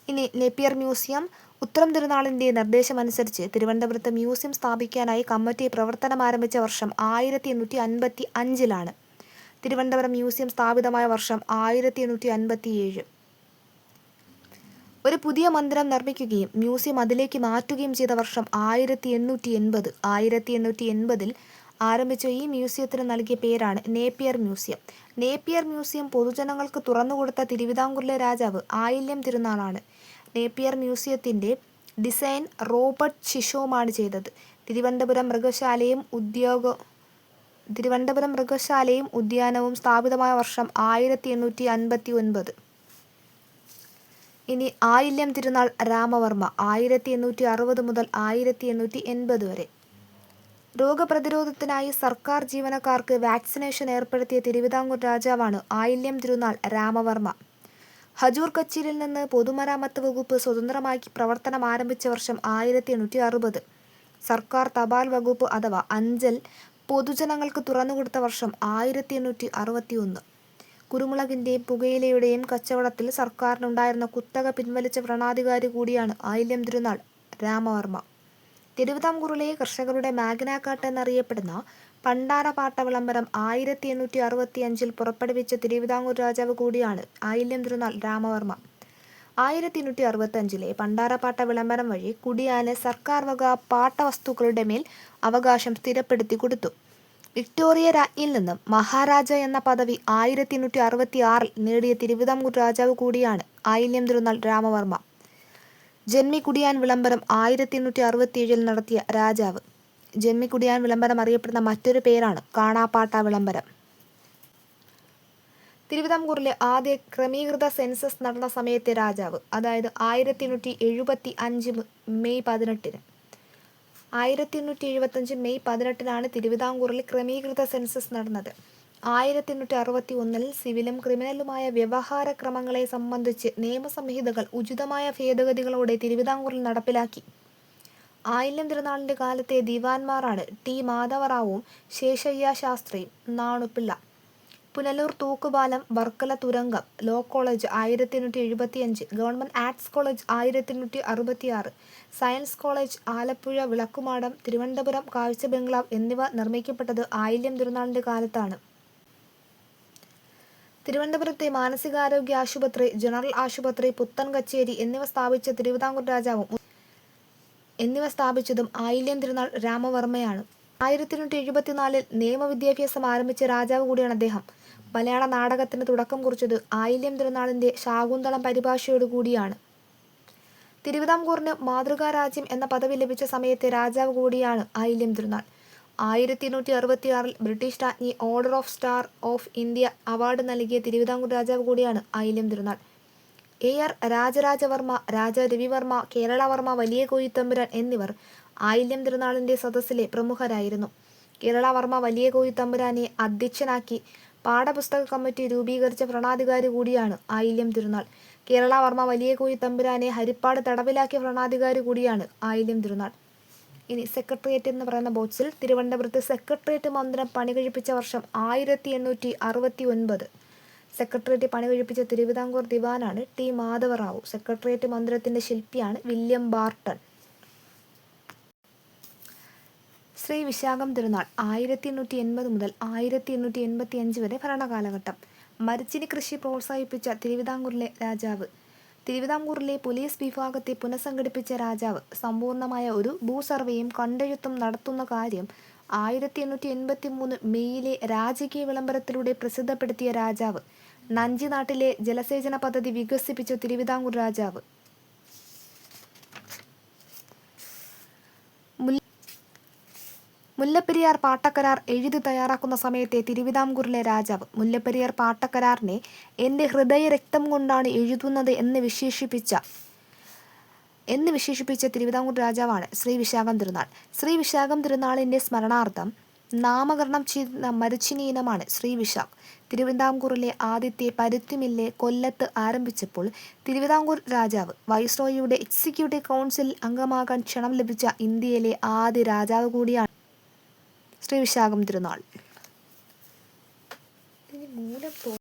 ഇനി Napier museum. ഉത്രം തിരുനാളിൻ്റെ നിർദ്ദേശമനുസരിച്ച് തിരുവനന്തപുരത്ത് മ്യൂസിയം സ്ഥാപിക്കാനായി കമ്മിറ്റി പ്രവർത്തനം ആരംഭിച്ച വർഷം 1855-ലാണ്. തിരുവനന്തപുരം മ്യൂസിയം സ്ഥാപിതമായ വർഷം 1857. ഒരു പുതിയ മന്ദിരം നിർമ്മിക്കുകയും മ്യൂസിയം അതിലേക്ക് മാറ്റുകയും ചെയ്ത വർഷം 1880. 1880-ൽ ആരംഭിച്ച ഈ മ്യൂസിയത്തിന് നൽകിയ പേരാണ് നേപ്പിയർ മ്യൂസിയം. നേപ്പിയർ മ്യൂസിയം പൊതുജനങ്ങൾക്ക് തുറന്നുകൊടുത്ത തിരുവിതാംകൂറിലെ രാജാവ് ആയില്യം തിരുനാളാണ്. നേപ്പിയർ മ്യൂസിയത്തിൻ്റെ ഡിസൈൻ റോബർട്ട് ശിശോമാണ് ചെയ്തത്. തിരുവനന്തപുരം മൃഗശാലയും ഉദ്യാനവും സ്ഥാപിതമായ വർഷം 1859. ഇനി ആയില്യം തിരുനാൾ രാമവർമ്മ 1860 മുതൽ 1880 വരെ. രോഗപ്രതിരോധത്തിനായി സർക്കാർ ജീവനക്കാർക്ക് വാക്സിനേഷൻ ഏർപ്പെടുത്തിയ തിരുവിതാംകൂർ രാജാവാണ് ആയില്യം തിരുനാൾ രാമവർമ്മ. ഹജൂർ കച്ചേരിയിൽ നിന്ന് പൊതുമരാമത്ത് വകുപ്പ് സ്വതന്ത്രമാക്കി പ്രവർത്തനം ആരംഭിച്ച വർഷം 1860. സർക്കാർ തപാൽ വകുപ്പ് അഥവാ അഞ്ചൽ പൊതുജനങ്ങൾക്ക് തുറന്നുകൊടുത്ത വർഷം 1861. കുരുമുളകിൻ്റെയും പുകയിലയുടെയും കച്ചവടത്തിൽ സർക്കാരിനുണ്ടായിരുന്ന കുത്തക പിൻവലിച്ച ഭരണാധികാരി കൂടിയാണ് ആയില്യം തിരുനാൾ രാമവർമ്മ. തിരുവിതാംകൂറിലെ കർഷകരുടെ മാഗ്ന കാർട്ട എന്നറിയപ്പെടുന്ന പണ്ടാരപ്പാട്ട വിളംബരം 1865-ൽ പുറപ്പെടുവിച്ച തിരുവിതാംകൂർ രാജാവ് കൂടിയാണ് ആയില്യം തിരുനാൾ രാമവർമ്മ. 1865-ലെ പണ്ടാരപ്പാട്ട വിളംബരം വഴി കുടിയാന് സർക്കാർ വക പാട്ടവസ്തുക്കളുടെ മേൽ അവകാശം സ്ഥിരപ്പെടുത്തി കൊടുത്തു. വിക്ടോറിയ രാജ്ഞിയിൽ നിന്നും മഹാരാജ എന്ന പദവി 1866-ൽ നേടിയ തിരുവിതാംകൂർ രാജാവ് കൂടിയാണ് ആയില്യം തിരുനാൾ രാമവർമ്മ. ജന്മിക്കുടിയാൻ വിളംബരം 1867-ൽ നടത്തിയ രാജാവ്. ജന്മിക്കുടിയാൻ വിളംബരം അറിയപ്പെടുന്ന മറ്റൊരു പേരാണ് കാണാപ്പാട്ട വിളംബരം. തിരുവിതാംകൂറിലെ ആദ്യ ക്രമീകൃത സെൻസസ് നടന്ന സമയത്തെ രാജാവ്, അതായത് 1875 മെയ് 18-ന്. 1875 മെയ് 18-നാണ് തിരുവിതാംകൂറിൽ ക്രമീകൃത സെൻസസ് നടന്നത്. 1861-ൽ സിവിലും ക്രിമിനലുമായ വ്യവഹാരക്രമങ്ങളെ സംബന്ധിച്ച് നിയമസംഹിതകൾ ഉചിതമായ ഭേദഗതികളോടെ തിരുവിതാംകൂറിൽ നടപ്പിലാക്കി. ആയില്യം തിരുനാളിൻ്റെ കാലത്തെ ദിവാൻമാരാണ് ടി മാധവറാവുവും ശേഷയ്യ ശാസ്ത്രിയും നാണുപിള്ള. പുനലൂർ തൂക്കുപാലം, വർക്കല തുരങ്കം, law college 1875, government arts college 1866, science college, Alappuzha വിളക്കുമാടം, തിരുവനന്തപുരം കാഴ്ച ബംഗ്ലാവ് എന്നിവ നിർമ്മിക്കപ്പെട്ടത് ആയില്യം തിരുനാളിൻ്റെ കാലത്താണ്. തിരുവനന്തപുരത്തെ മാനസികാരോഗ്യ ആശുപത്രി, ജനറൽ ആശുപത്രി, പുത്തൻ കച്ചേരി എന്നിവ സ്ഥാപിച്ചതും ആയില്യം തിരുനാൾ രാമവർമ്മയാണ്. 1874-ൽ നിയമവിദ്യാഭ്യാസം ആരംഭിച്ച രാജാവ് കൂടിയാണ് അദ്ദേഹം. മലയാള നാടകത്തിന് തുടക്കം കുറിച്ചത് ആയില്യം തിരുനാളിൻ്റെ ശാകുന്തളം പരിഭാഷയോടുകൂടിയാണ്. തിരുവിതാംകൂറിന് മാതൃകാരാജ്യം എന്ന പദവി ലഭിച്ച സമയത്തെ രാജാവ് കൂടിയാണ് ആയില്യം തിരുനാൾ. 1866-ൽ ബ്രിട്ടീഷ് രാജ്ഞി order of star of India award നൽകിയ തിരുവിതാംകൂർ രാജാവ് കൂടിയാണ് ആയില്യം തിരുനാൾ. AR രാജരാജവർമ്മ, രാജ രവിവർമ്മ, കേരളവർമ്മ വലിയ കോയിത്തമ്പുരാൻ എന്നിവർ ആയില്യം തിരുനാളിൻ്റെ സദസ്സിലെ പ്രമുഖരായിരുന്നു. കേരളവർമ്മ വലിയ കോയിത്തമ്പുരാനെ അധ്യക്ഷനാക്കി പാഠപുസ്തക കമ്മിറ്റി രൂപീകരിച്ച ഭരണാധികാരി കൂടിയാണ് ആയില്യം തിരുനാൾ. കേരളവർമ്മ വലിയ കോയിത്തമ്പുരാനെ ഹരിപ്പാട് തടവിലാക്കിയ ഭരണാധികാരി കൂടിയാണ് ആയില്യം തിരുനാൾ. ഇനി സെക്രട്ടേറിയറ്റ് എന്ന് പറയുന്ന ബോക്സിൽ തിരുവനന്തപുരത്ത് സെക്രട്ടേറിയറ്റ് മന്ദിരം പണികഴിപ്പിച്ച വർഷം 1869. സെക്രട്ടേറിയറ്റ് പണികഴിപ്പിച്ച തിരുവിതാംകൂർ ദിവാനാണ് ടി മാധവറാവു. സെക്രട്ടേറിയറ്റ് മന്ദിരത്തിൻ്റെ ശില്പിയാണ് വില്യം ബാർട്ടൺ. ശ്രീ വിശാഖം തിരുനാൾ 1880 മുതൽ 1885 വരെ ഭരണകാലഘട്ടം. മരച്ചിനി കൃഷി പ്രോത്സാഹിപ്പിച്ച തിരുവിതാംകൂറിലെ രാജാവ്. തിരുവിതാംകൂറിലെ പോലീസ് വിഭാഗത്തെ പുനഃസംഘടിപ്പിച്ച രാജാവ്. സമ്പൂർണ്ണമായ ഒരു ഭൂസർവേയും കണ്ടെഴുത്തും നടത്തുന്ന കാര്യം 1883 മെയ്യിലെ രാജകീയ വിളംബരത്തിലൂടെ പ്രസിദ്ധപ്പെടുത്തിയ രാജാവ്. നഞ്ചിനാട്ടിലെ ജലസേചന പദ്ധതി വികസിപ്പിച്ച തിരുവിതാംകൂർ രാജാവ്. മുല്ലപ്പെരിയാർ പാട്ടക്കരാർ എഴുതി തയ്യാറാക്കുന്ന സമയത്തെ തിരുവിതാംകൂറിലെ രാജാവ്. മുല്ലപ്പെരിയാർ പാട്ടക്കരാറിനെ എൻ്റെ ഹൃദയരക്തം കൊണ്ടാണ് എഴുതുന്നത് എന്ന് വിശേഷിപ്പിച്ച തിരുവിതാംകൂർ രാജാവാണ് ശ്രീ വിശാഖം തിരുനാൾ. ശ്രീ വിശാഖം തിരുനാളിൻ്റെ സ്മരണാർത്ഥം നാമകരണം ചെയ്ത മരച്ചിനി ഇനമാണ് ശ്രീ വിശാഖ്. തിരുവിതാംകൂറിലെ ആദ്യത്തെ പരുത്തിമില്ല് കൊല്ലത്ത് ആരംഭിച്ചപ്പോൾ തിരുവിതാംകൂർ രാജാവ് വൈസ്രോയിയുടെ എക്സിക്യൂട്ടീവ് കൗൺസിലിൽ അംഗമാകാൻ ക്ഷണം ലഭിച്ച ഇന്ത്യയിലെ ആദ്യ രാജാവ് കൂടിയാണ് ശ്രീ വിശാഖം തിരുനാൾ.